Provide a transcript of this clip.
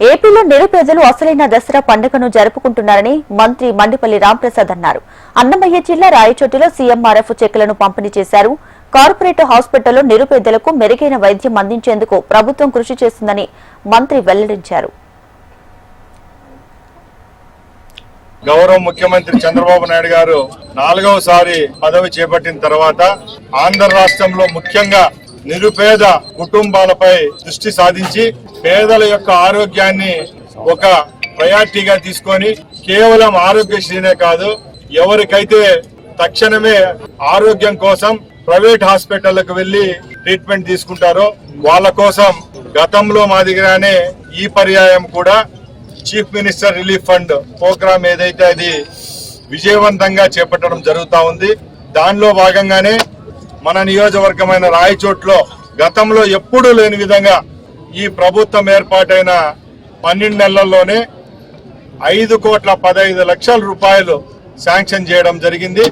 ఏపీలో నిరుపేదలు అసలైన దసరా పండుగను జరుపుకుంటున్నారని మంత్రి మండిపల్లి రాంప్రసాద్ అన్నారు. అన్నమయ్య జిల్లా రాయచోటిలో సీఎంఆర్ఎఫ్ చెక్కులను పంపిణీ చేశారు. కార్పొరేట్ హాస్పిటల్లో నిరుపేదలకు మెరుగైన వైద్యం అందించేందుకు ప్రభుత్వం కృషి చేస్తుందని మంత్రి వెల్లడించారు. గౌరవ ముఖ్యమంత్రి చంద్రబాబు నాయుడు గారు 4వసారి పదవి చేపట్టిన తర్వాత ఆంధ్ర రాష్ట్రంలో ముఖ్యంగా నిరుపేద కుటుంబాలపై దృష్టి సాధించి పేదల యొక్క ఆరోగ్యాన్ని ఒక ప్రయారిటీగా తీసుకొని కేవలం ఆరోగ్యశ్రీనే కాదు, ఎవరికైతే తక్షణమే ఆరోగ్యం కోసం ప్రైవేట్ హాస్పిటళ్లకు వెళ్లి ట్రీట్మెంట్ తీసుకుంటారో వాళ్ళ కోసం గతంలో మాదిరిగానే ఈ పర్యాయం కూడా chief minister relief fund program ఏదైతే అది విజయవంతంగా చేపట్టడం జరుగుతా ఉంది. దానిలో భాగంగానే మన నియోజకవర్గమైన రాయచోట్లో గతంలో ఎప్పుడూ లేని విధంగా ఈ ప్రభుత్వం ఏర్పాటైన 12 నెలల్లోనే 5,15,00,00,000 రూపాయలు శాంక్షన్ చేయడం జరిగింది.